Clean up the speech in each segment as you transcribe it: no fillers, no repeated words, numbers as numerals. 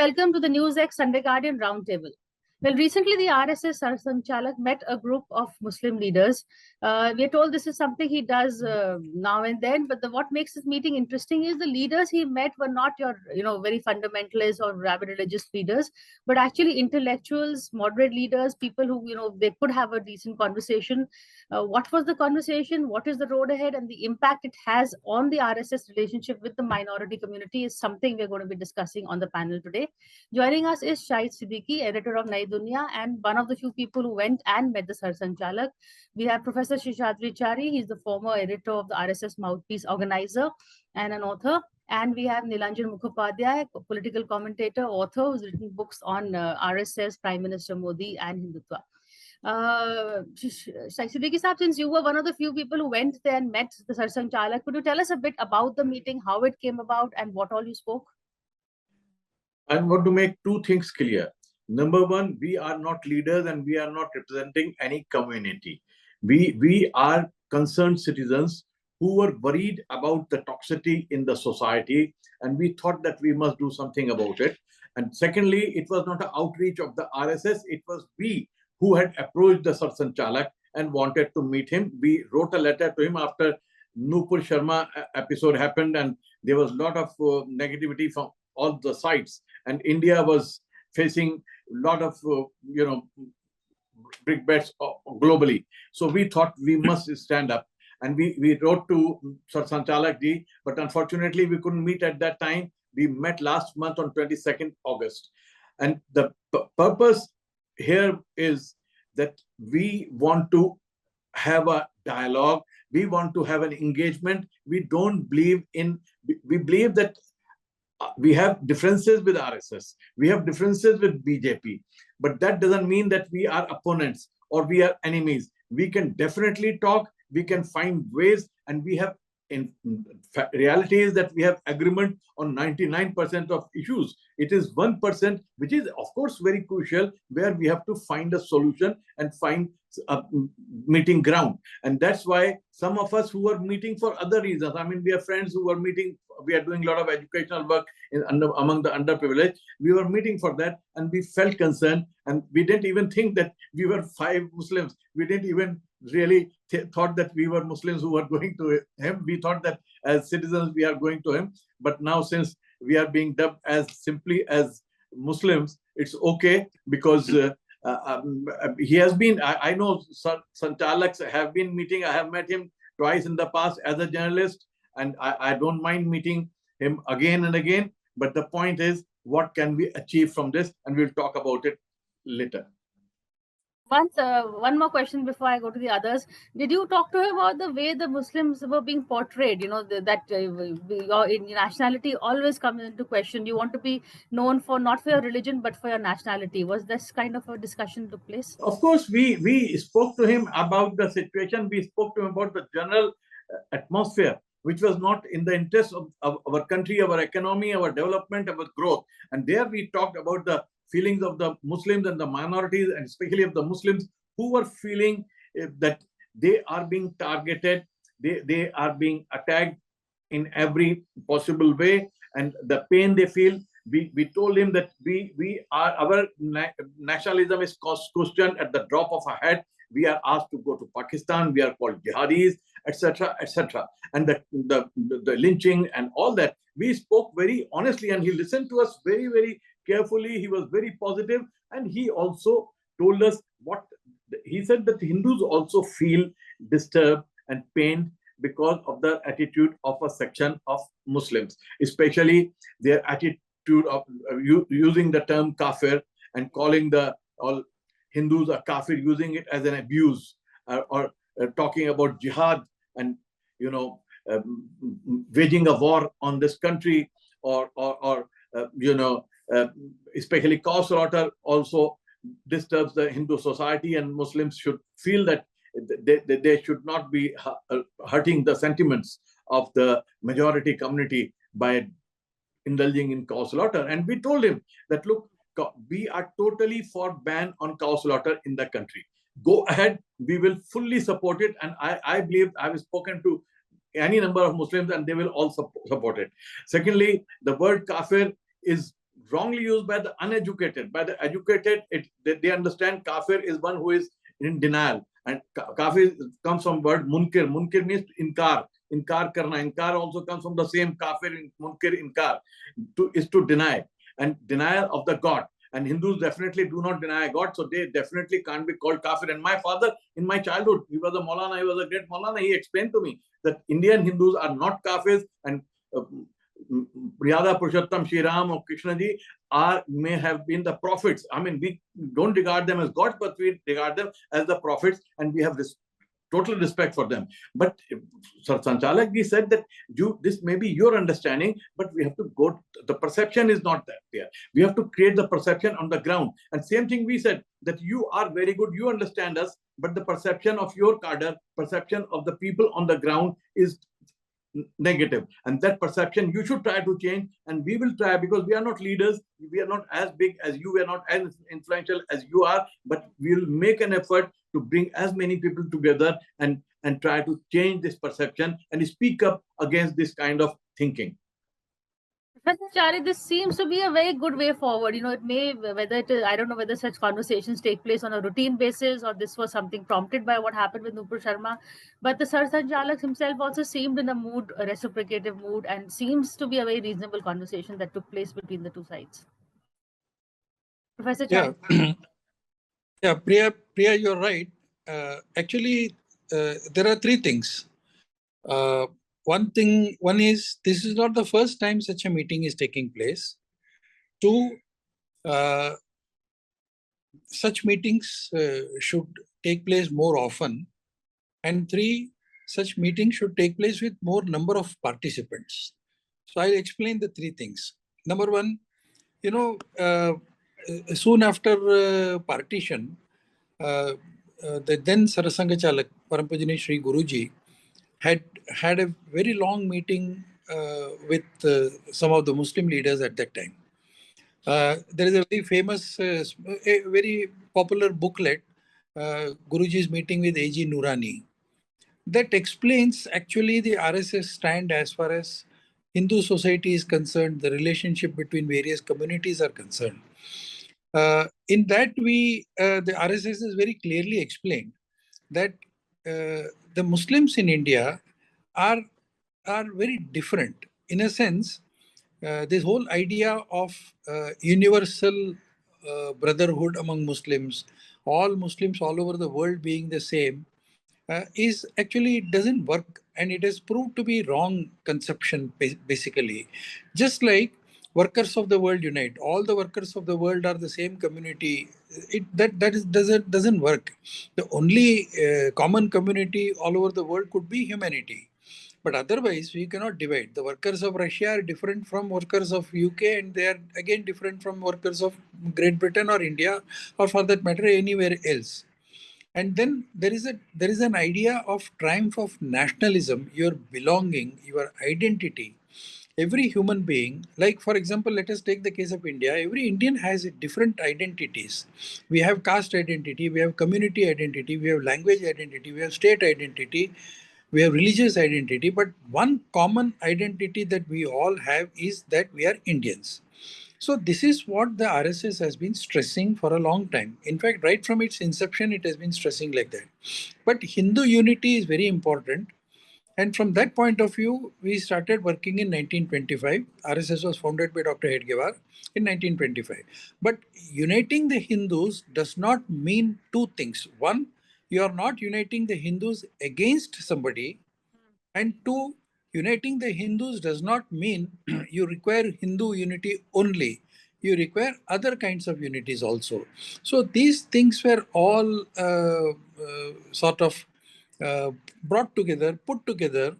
welcome to the NewsX Sunday Guardian Roundtable. Well, recently the RSS Sanchalak met a group of Muslim leaders. We are told this is something he does now and then, but what makes this meeting interesting is the leaders he met were not your, very fundamentalist or rabid religious leaders, but actually intellectuals, moderate leaders, people who, they could have a decent conversation. What was the conversation? What is the road ahead? And the impact it has on the RSS relationship with the minority community is something we're going to be discussing on the panel today. Joining us is Shahid Siddiqui, editor of Nai Dunya, and one of the few people who went and met the Sanchalak. We have Professor Sheshadri Chari. He's the former editor of the RSS Mouthpiece organizer and an author. And we have Nilanjan Mukhopadhyay, a political commentator, author, who's written books on RSS, Prime Minister Modi, and Hindutva. Siddiqui Saab, since you were one of the few people who went there and met the Sanchalak, could you tell us a bit about the meeting, how it came about, and what all you spoke? I want to make two things clear. Number one, we are not leaders and we are not representing any community. We are concerned citizens who were worried about the toxicity in the society, and we thought that we must do something about it. And secondly, it was not an outreach of the RSS, it was we who had approached the Sanchalak and wanted to meet him. We wrote a letter to him after Nupur Sharma episode happened, and there was a lot of negativity from all the sides, and India was facing a lot of big bets globally. So we thought we must stand up, and we wrote to Sir Sanchalak ji, but unfortunately we couldn't meet at that time. We met last month on 22nd August, and the purpose here is that we want to have a dialogue, we want to have an engagement. We believe that we have differences with RSS, we have differences with BJP, but that doesn't mean that we are opponents or we are enemies. We can definitely talk, we can find ways, and we have, in reality is that we have agreement on 99% of issues. It is 1%, which is of course very crucial, where we have to find a solution and find a meeting ground. And that's why some of us who were meeting for other reasons, I mean, we have friends who were meeting, we are doing a lot of educational work among the underprivileged. We were meeting for that, and we felt concerned, and we didn't even think that we were 5 Muslims. We didn't even really thought that we were Muslims who were going to him. We thought that as citizens we are going to him. But now, since we are being dubbed as simply as Muslims, it's okay, because he has been, I know Sanchalaks have been meeting. I have met him twice in the past as a journalist, and I don't mind meeting him again and again. But the point is, what can we achieve from this? And we'll talk about it later. One more question before I go to the others. Did you talk to him about the way the Muslims were being portrayed? You know, that your nationality always comes into question. You want to be known for not for your religion, but for your nationality. Was this kind of a discussion took place? Of course, we spoke to him about the situation. We spoke to him about the general atmosphere, which was not in the interest of our country, our economy, our development, our growth. And there we talked about the feelings of the Muslims and the minorities, and especially of the Muslims who were feeling that they are being targeted, they are being attacked in every possible way, and the pain they feel. We told him that our nationalism is questioned at the drop of a hat. We are asked to go to Pakistan. We are called jihadis, etc., etc. And the lynching and all that. We spoke very honestly, and he listened to us very, very carefully. He was very positive, and he also told us what he said, that Hindus also feel disturbed and pained because of the attitude of a section of Muslims, especially their attitude of using the term kafir and calling all Hindus a kafir, using it as an abuse, or talking about jihad and waging a war on this country, or especially cow slaughter also disturbs the Hindu society, and Muslims should feel that they should not be hurting the sentiments of the majority community by indulging in cow slaughter. And we told him that, look, we are totally for ban on cow slaughter in the country. Go ahead, we will fully support it. And I believe I have spoken to any number of Muslims and they will all support it. Secondly, the word kafir is wrongly used by the uneducated. By the educated, they understand kafir is one who is in denial. And kafir comes from word munkir. Munkir means inkar. Inkar karna. Inkar also comes from the same kafir, munkir, inkar. Is to deny. And denial of the God. And Hindus definitely do not deny God, so they definitely can't be called kafir. And my father, in my childhood, he was a Maulana, he was a great Maulana. He explained to me that Indian Hindus are not kafirs, and Priyada Purushottam Shriram or Krishna ji may have been the prophets. I mean, we don't regard them as gods, but we regard them as the prophets, and we have this total respect for them. But Sir Sanchalak ji said that this may be your understanding, but we have to go. The perception is not that there. We have to create the perception on the ground. And same thing we said, that you are very good, you understand us, but the perception of your cadre, perception of the people on the ground is negative, and that perception you should try to change, and we will try, because we are not leaders, we are not as big as you, we are not as influential as you are, but we will make an effort to bring as many people together and try to change this perception and speak up against this kind of thinking. Professor Chari, this seems to be a very good way forward. It may, whether it is, I don't know whether such conversations take place on a routine basis or this was something prompted by what happened with Nupur Sharma. But the Sir Sanchalak himself also seemed in a mood, a reciprocative mood, and seems to be a very reasonable conversation that took place between the two sides. Professor Chari. Yeah, yeah, Priya, you're right. Actually, there are three things. One is, this is not the first time such a meeting is taking place. Two, such meetings should take place more often. And three, such meetings should take place with more number of participants. So I'll explain the three things. Number one, soon after partition, the then Sarasanga Chalak, Parampujani Sri Guruji, had a very long meeting with some of the Muslim leaders at that time. There is a very famous, a very popular booklet, Guruji's meeting with A.G. Noorani, that explains actually the RSS stand as far as Hindu society is concerned, the relationship between various communities are concerned. In that, the RSS is very clearly explained that the Muslims in India are very different. In a sense, this whole idea of universal brotherhood among Muslims, all Muslims all over the world being the same, is actually doesn't work, and it has proved to be wrong conception basically. Just like workers of the world unite, all the workers of the world are the same community. Doesn't work. The only common community all over the world could be humanity. But otherwise, we cannot divide. The workers of Russia are different from workers of UK, and they are again different from workers of Great Britain or India, or for that matter, anywhere else. And then there is an idea of triumph of nationalism, your belonging, your identity. Every human being, like for example, let us take the case of India. Every Indian has different identities. We have caste identity, we have community identity, we have language identity, we have state identity, we have religious identity. But one common identity that we all have is that we are Indians. So this is what the RSS has been stressing for a long time. In fact, right from its inception, it has been stressing like that. But Hindu unity is very important. And from that point of view, we started working in 1925. RSS was founded by Dr. Hedgewar in 1925. But uniting the Hindus does not mean two things. One, you are not uniting the Hindus against somebody. And two, uniting the Hindus does not mean you require Hindu unity only. You require other kinds of unities also. So these things were all sort of brought together, put together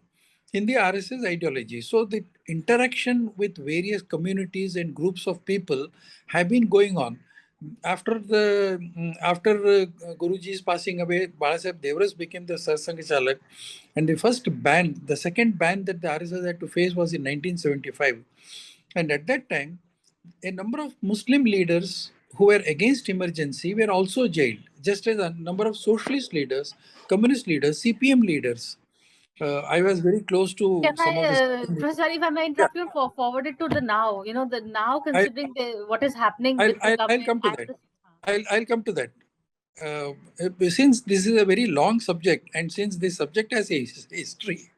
in the RSS ideology. So the interaction with various communities and groups of people have been going on. After Guruji's passing away, Balasaheb Devras became the Satsang Chalak, and the second ban that the RSS had to face was in 1975. And at that time, a number of Muslim leaders who were against emergency were also jailed, just as a number of socialist leaders, communist leaders, CPM leaders. I was very close to Can some of I, the. Professor, if I may Yeah, interrupt you, forward it to the now, the now I, considering what is happening with the I'll government come to and that. the. I'll come to that. Since this is a very long subject, and since this subject has a history,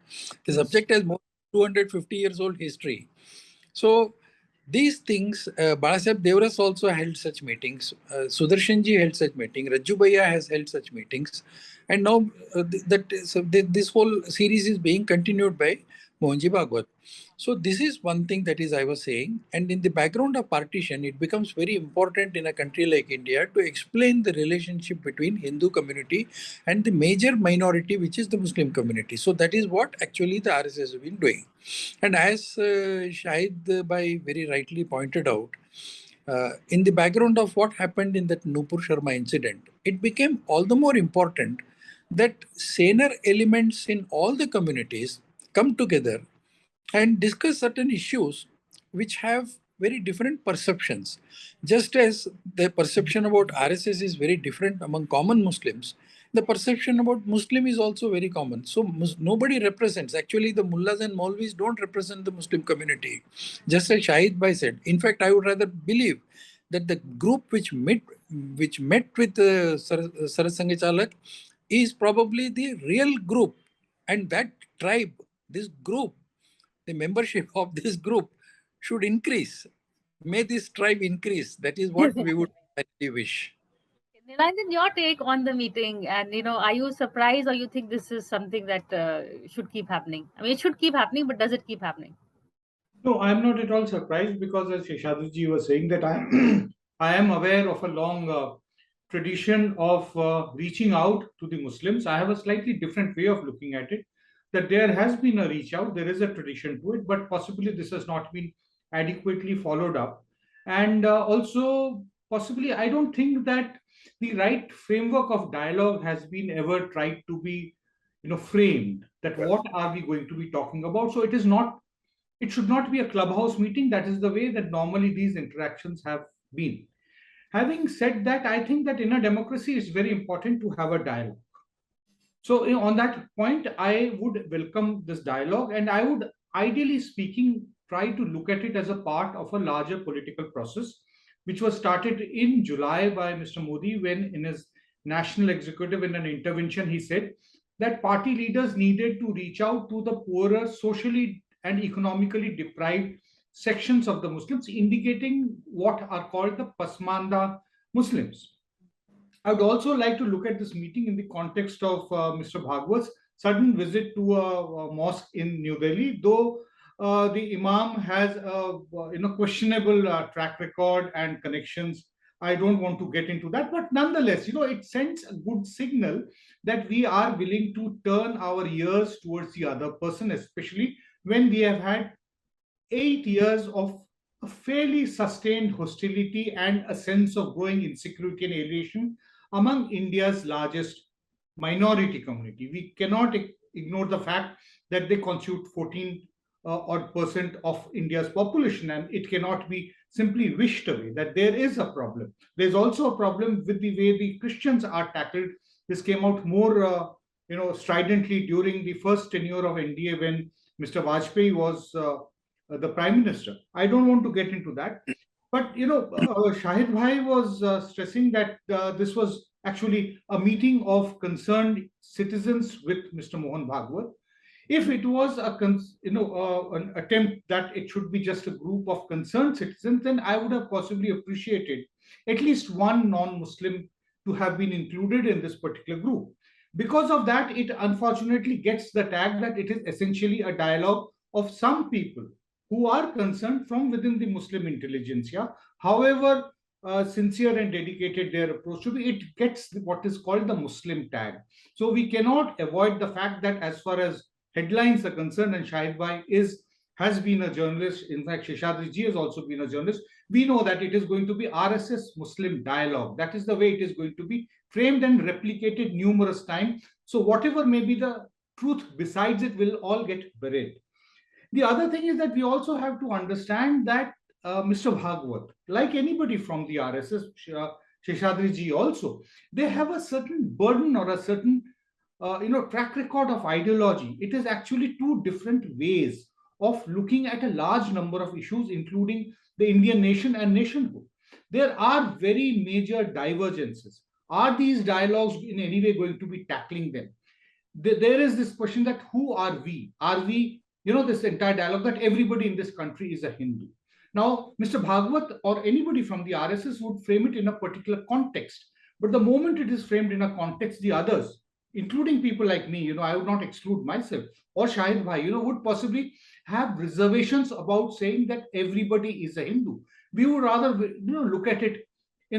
the subject has more than 250 years old history. So these things, Balasaheb Devras also held such meetings. Sudarshanji held such meetings. Rajju Bhaiya has held such meetings, and now this whole series is being continued by Mohanji Bhagwat. So this is one thing that is I was saying, and in the background of partition, it becomes very important in a country like India to explain the relationship between Hindu community and the major minority, which is the Muslim community. So that is what actually the RSS has been doing. And as Shahid Bhai very rightly pointed out, in the background of what happened in that Nupur Sharma incident, it became all the more important that saner elements in all the communities come together and discuss certain issues which have very different perceptions. Just as the perception about RSS is very different among common Muslims, the perception about Muslim is also very common. So nobody represents. Actually, the mullahs and maulvis don't represent the Muslim community. Just as Shahid Bhai said. In fact, I would rather believe that the group which met with Sarasanga Chalak is probably the real group, and that tribe, this group, the membership of this group should increase. May this tribe increase. That is what we would actually wish. Nilanjan, your take on the meeting, and are you surprised, or you think this is something that should keep happening? I mean, it should keep happening, but does it keep happening? No, I'm not at all surprised because, as Sheshadri was saying, that I am aware of a long tradition of reaching out to the Muslims. I have a slightly different way of looking at it. That there has been a reach out, there is a tradition to it, but possibly this has not been adequately followed up. And also, possibly, I don't think that the right framework of dialogue has been ever tried to be, framed. That what are we going to be talking about? So it should not be a clubhouse meeting. That is the way that normally these interactions have been. Having said that, I think that in a democracy, it's very important to have a dialogue. So, on that point, I would welcome this dialogue, and I would, ideally speaking, try to look at it as a part of a larger political process, which was started in July by Mr. Modi when, in his national executive, in an intervention, he said that party leaders needed to reach out to the poorer, socially and economically deprived sections of the Muslims, indicating what are called the Pasmanda Muslims. I would also like to look at this meeting in the context of Mr. Bhagwat's sudden visit to a mosque in New Delhi, though the Imam has a questionable track record and connections. I don't want to get into that, but nonetheless, it sends a good signal that we are willing to turn our ears towards the other person, especially when we have had 8 years of a fairly sustained hostility and a sense of growing insecurity and alienation among India's largest minority community. We cannot ignore the fact that they constitute 14 odd percent of India's population, and it cannot be simply wished away that there is a problem. There's also a problem with the way the Christians are tackled. This came out more, stridently during the first tenure of NDA when Mr. Vajpayee was the prime minister. I don't want to get into that, but Shahid Bhai was stressing that this was actually a meeting of concerned citizens with Mr. Mohan Bhagwat. If it was an attempt that it should be just a group of concerned citizens, then I would have possibly appreciated at least one non-Muslim to have been included in this particular group. Because of that, it unfortunately gets the tag that it is essentially a dialogue of some people who are concerned from within the Muslim intelligentsia. However, sincere and dedicated their approach to be, it gets what is called the Muslim tag. So we cannot avoid the fact that, as far as headlines are concerned, and Shahid Bhai has been a journalist. In fact, Sheshadri ji has also been a journalist. We know that it is going to be RSS Muslim dialogue. That is the way it is going to be framed and replicated numerous times. So whatever may be the truth besides it will all get buried. The other thing is that we also have to understand that Mr. Bhagwat, like anybody from the RSS, Sheshadri ji also, they have a certain burden or a certain track record of ideology. It is actually two different ways of looking at a large number of issues, including the Indian nation and nationhood. There are very major divergences. Are these dialogues in any way going to be tackling them? There is this question that who are we? Are we, this entire dialogue that everybody in this country is a Hindu? Now, Mr. Bhagwat or anybody from the RSS would frame it in a particular context. But the moment it is framed in a context, the others, including people like me, I would not exclude myself, or Shahid Bhai, would possibly have reservations about saying that everybody is a Hindu. We would rather, look at it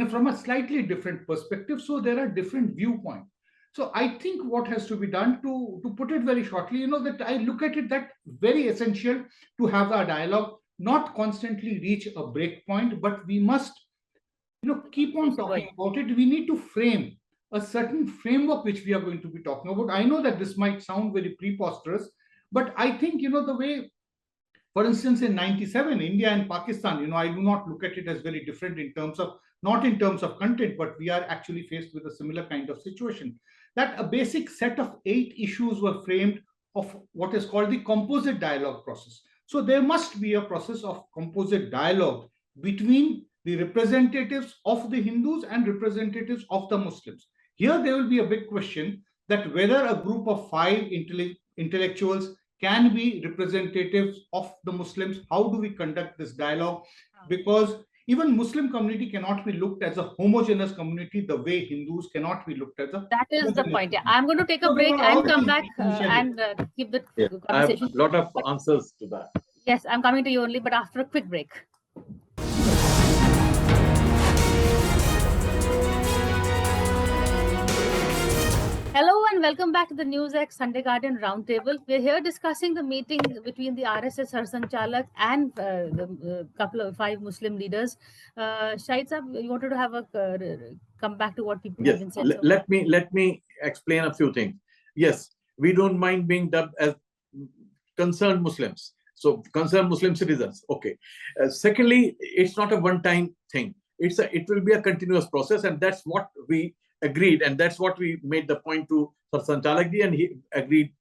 from a slightly different perspective. So there are different viewpoints. So I think what has to be done, to put it very shortly, that I look at it that very essential to have a dialogue, not constantly reach a break point, but we must, keep on talking about it. We need to frame a certain framework which we are going to be talking about. I know that this might sound very preposterous, but I think, the way, for instance, in 97, India and Pakistan, I do not look at it as very different in terms of, not in terms of content, but we are actually faced with a similar kind of situation. That a basic set of 8 issues were framed of what is called the composite dialogue process. So there must be a process of composite dialogue between the representatives of the Hindus and representatives of the Muslims. Here there will be a big question that whether a group of 5 intellectuals can be representatives of the Muslims. How do we conduct this dialogue? Because even Muslim community cannot be looked as a homogeneous community the way Hindus cannot be looked as a. That is the point. Yeah, I'm going to take a break and come back and keep the conversation. I have a lot of answers to that. Yes, I'm coming to you only, but after a quick break. Hello and welcome back to the NewsX Sunday Guardian Roundtable. We're here discussing the meeting between the RSS Sarsanchalak and the couple of 5 Muslim leaders. Shahid Sahab, you wanted to have a come back to what people have been saying. Let me explain a few things. Yes, we don't mind being dubbed as concerned Muslims. So concerned Muslim citizens. Okay. Secondly, it's not a one-time thing. It will be a continuous process, and that's what we agreed, and that's what we made the point to Sarsanchalakji, and he agreed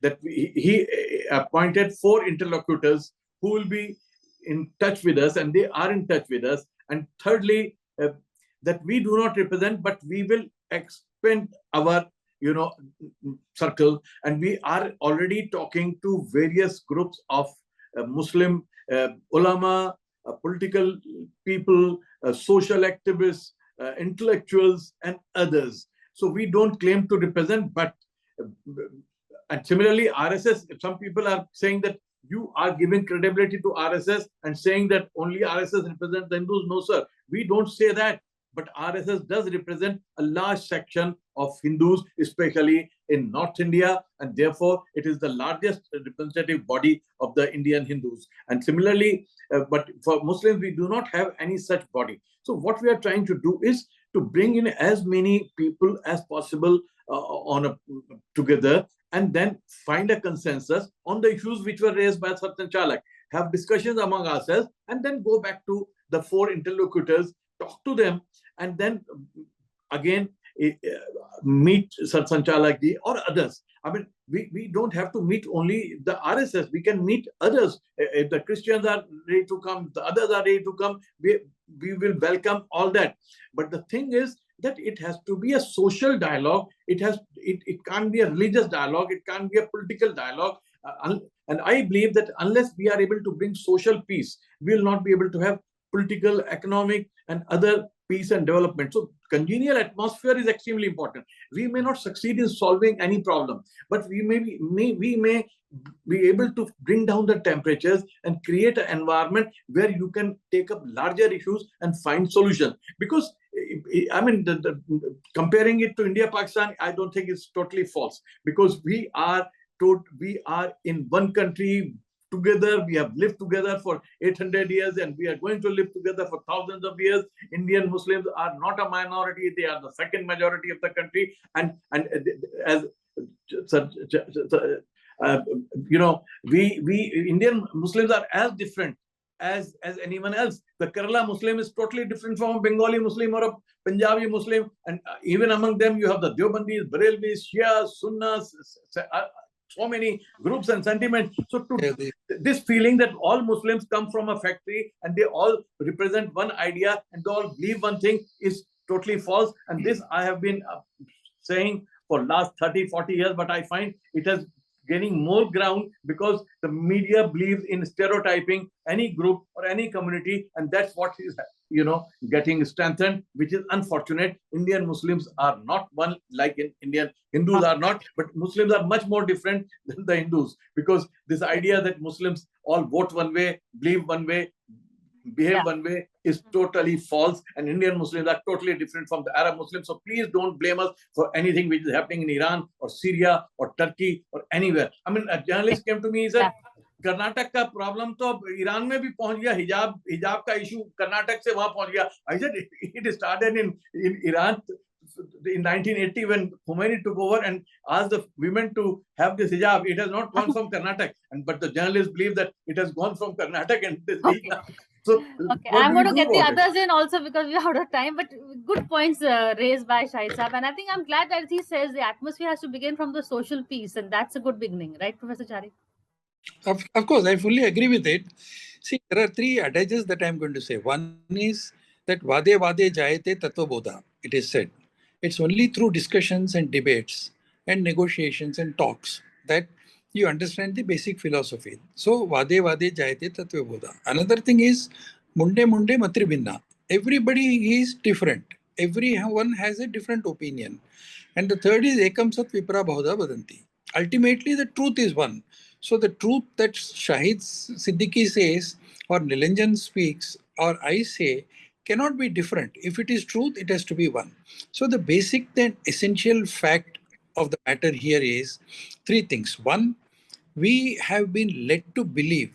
that he appointed 4 interlocutors who will be in touch with us, and they are in touch with us. And thirdly, that we do not represent, but we will expand our circle, and we are already talking to various groups of Muslim ulama, political people, social activists, intellectuals, and others. So we don't claim to represent, but and similarly RSS, some people are saying that you are giving credibility to RSS and saying that only RSS represents the Hindus. No, sir, we don't say that. But RSS does represent a large section of Hindus, especially in North India, and therefore it is the largest representative body of the Indian Hindus. And similarly, but for Muslims, we do not have any such body. So what we are trying to do is to bring in as many people as possible together, and then find a consensus on the issues which were raised by Sarsanchalak, have discussions among ourselves, and then go back to the 4 interlocutors, talk to them, and then again meet Sarsanchalakji or others. I mean, we don't have to meet only the RSS. We can meet others. If the Christians are ready to come, the others are ready to come, we will welcome all that. But the thing is that it has to be a social dialogue. It can't be a religious dialogue. It can't be a political dialogue. And I believe that unless we are able to bring social peace, we will not be able to have political, economic, and other peace and development. So congenial atmosphere is extremely important. We may not succeed in solving any problem, but we may be able to bring down the temperatures and create an environment where you can take up larger issues and find solutions. Because I mean, comparing it to India, Pakistan, I don't think it's totally false, because we are in one country together. We have lived together for 800 years, and we are going to live together for thousands of years. Indian Muslims are not a minority; they are the second majority of the country. And as we Indian Muslims are as different as anyone else. The Kerala Muslim is totally different from a Bengali Muslim or a Punjabi Muslim, and even among them you have the Deobandis, Barelvis, Shias, Sunnas, so many groups and sentiments. So this feeling that all Muslims come from a factory and they all represent one idea and they all believe one thing is totally false. And this I have been saying for last 30-40 years, but I find it has gaining more ground because the media believes in stereotyping any group or any community, and that's what is getting strengthened, which is unfortunate. Indian Muslims are not one like in Indian Hindus are not, but Muslims are much more different than the Hindus, because this idea that Muslims all vote one way, believe one way, behave one way is totally false, and Indian Muslims are totally different from the Arab Muslims. So please don't blame us for anything which is happening in Iran or Syria or Turkey or anywhere. I mean, a journalist came to me, he said, Karnataka का problem तो Iran में भी पहुंच गया, हिजाब का issue Karnataka से वहां पहुंच गया. I said it started in Iran in 1980 when Khomeini took over and asked the women to have this hijab. It has not gone from Karnataka, but the journalists believe that it has gone from Karnataka and this. So I'm going to get the others in also because we're out of time, but good points raised by Shahid Saab. And I think I'm glad that he says the atmosphere has to begin from the social piece, and that's a good beginning, right, Professor Chari? Of course, I fully agree with it. See, there are three adages that I'm going to say. One is that vade vade jayate tattva bodha, it is said. It's only through discussions and debates and negotiations and talks that you understand the basic philosophy. So, vade vade jayate tattva bodha. Another thing is munde munde matri binna. Everybody is different. Everyone has a different opinion. And the third is ekam sat vipra bahuda vadanti. Ultimately, the truth is one. So the truth that Shahid Siddiqui says, or Nilanjan speaks, or I say, cannot be different. If it is truth, it has to be one. So the basic then essential fact of the matter here is three things. One, we have been led to believe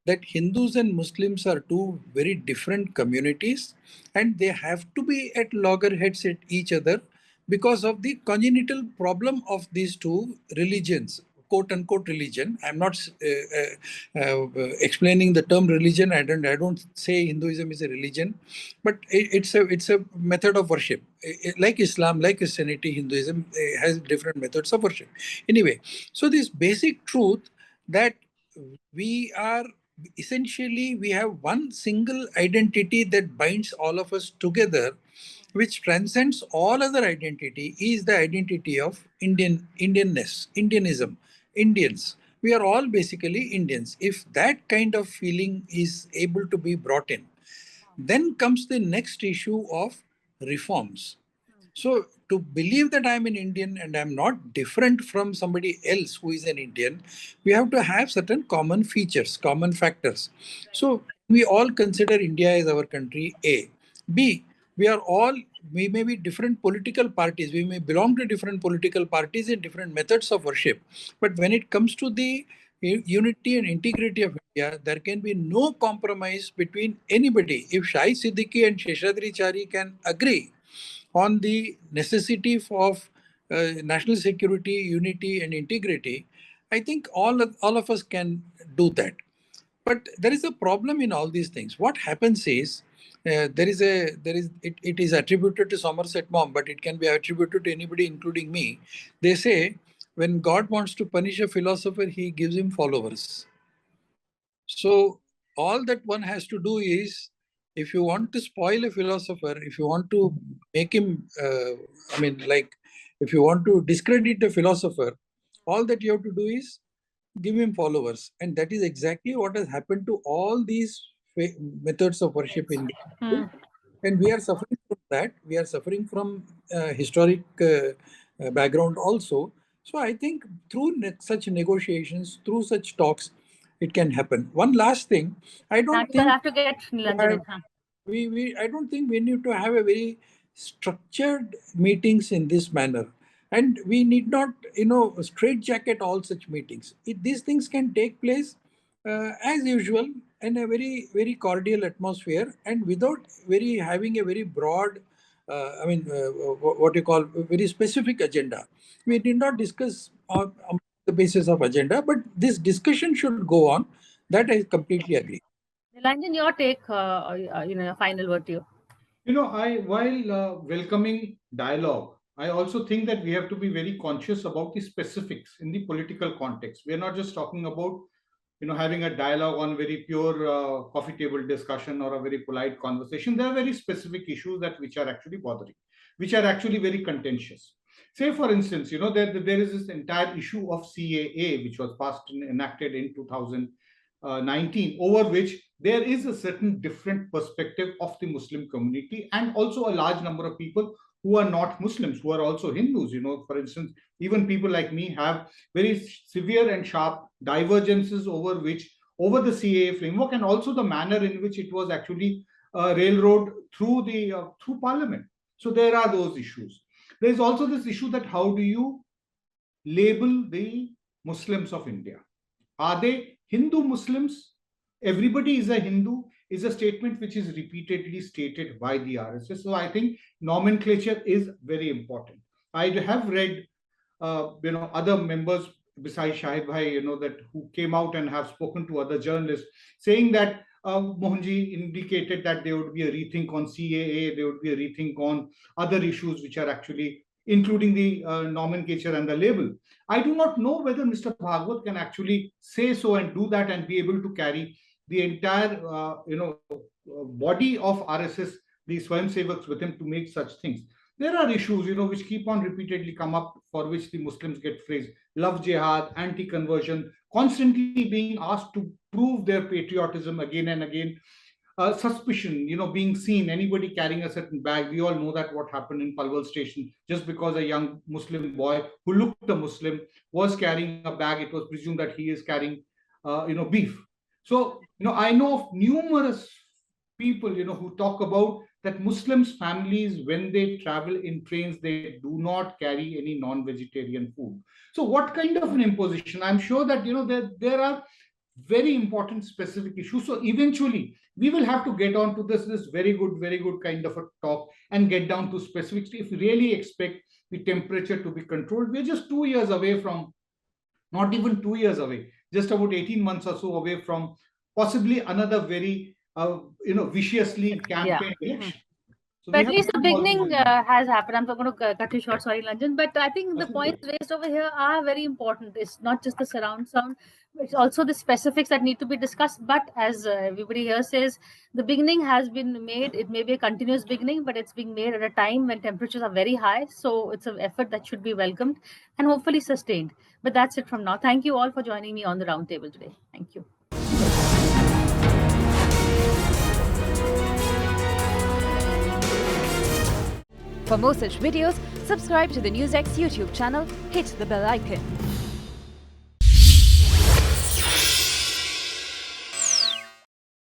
that Hindus and Muslims are two very different communities and they have to be at loggerheads at each other because of the congenital problem of these two religions, quote unquote religion. I'm not explaining the term religion. I don't say Hinduism is a religion, but it's a method of worship. Like Islam, like Christianity, Hinduism has different methods of worship. Anyway, so this basic truth that we are essentially, we have one single identity that binds all of us together, which transcends all other identity, is the identity of Indianness, Indianism, Indians. We are all basically Indians. If that kind of feeling is able to be brought in, then comes the next issue of reforms. So to believe that I'm an Indian and I'm not different from somebody else who is an Indian, we have to have certain common features, common factors. So we all consider India as our country, A. B, we may be different political parties, we may belong to different political parties and different methods of worship. But when it comes to the unity and integrity of India, there can be no compromise between anybody. If Shahid Siddiqui and Sheshadri Chari can agree on the necessity of national security, unity, and integrity, I think all of us can do that. But there is a problem in all these things. What happens is it is attributed to Somerset Maugham, but it can be attributed to anybody, including me. They say when God wants to punish a philosopher, he gives him followers. So all that one has to do is, if you want to spoil a philosopher, if you want to make him, if you want to discredit a philosopher, all that you have to do is give him followers. And that is exactly what has happened to all these methods of worship in India. And we are suffering from that. We are suffering from historic background also. So I think through such negotiations, through such talks, it can happen. One last thing, I don't think have to get Nilanjan in. I don't think we need to have a very structured meetings in this manner. And we need not, straitjacket all such meetings. These things can take place as usual in a very, very cordial atmosphere and without having a very broad, what you call a very specific agenda. We did not discuss on the basis of agenda, but this discussion should go on. That I completely agree. Lanjan, your take, a final word to you. While welcoming dialogue, I also think that we have to be very conscious about the specifics in the political context. We are not just talking about, having a dialogue on very pure coffee table discussion or a very polite conversation. There are very specific issues which are actually bothering, which are actually very contentious. Say, for instance, there is this entire issue of CAA, which was passed and enacted in 2019, over which there is a certain different perspective of the Muslim community, and also a large number of people who are not Muslims, who are also Hindus. For instance, even people like me have very severe and sharp divergences over the CAA framework, and also the manner in which it was actually railroad through Parliament. So there are those issues. There is also this issue that how do you label the Muslims of India? Are they Hindu Muslims? Everybody is a Hindu is a statement which is repeatedly stated by the RSS. So I think nomenclature is very important. I have read, other members besides Shahid Bhai, that who came out and have spoken to other journalists, saying that Mohanji indicated that there would be a rethink on CAA, there would be a rethink on other issues which are actually including the nomenclature and the label. I do not know whether Mr. Bhagwat can actually say so and do that and be able to carry the entire, body of RSS, the Swayamsevaks with him to make such things. There are issues, which keep on repeatedly come up, for which the Muslims get phrased: love jihad, anti-conversion, constantly being asked to prove their patriotism again and again. Suspicion, being seen, anybody carrying a certain bag. We all know that what happened in Palwal station, just because a young Muslim boy who looked a Muslim was carrying a bag, it was presumed that he is carrying, beef. So, I know of numerous people, who talk about that Muslims families, when they travel in trains, they do not carry any non-vegetarian food. So what kind of an imposition? I'm sure that, there are very important specific issues. So eventually we will have to get on to this very good kind of a talk and get down to specifics. If we really expect the temperature to be controlled, we're just 2 years away from, not even 2 years away, just about 18 months or so away from possibly another very, viciously campaigned election. So but at least the beginning has happened. I'm not going to cut you short, sorry, Lanjan. But I think the points raised over here are very important. It's not just the surround sound, it's also the specifics that need to be discussed. But as everybody here says, the beginning has been made. It may be a continuous beginning, but it's being made at a time when temperatures are very high. So it's an effort that should be welcomed and hopefully sustained. But that's it from now. Thank you all for joining me on the roundtable today. Thank you. For more such videos, subscribe to the NewsX YouTube channel, hit the bell icon.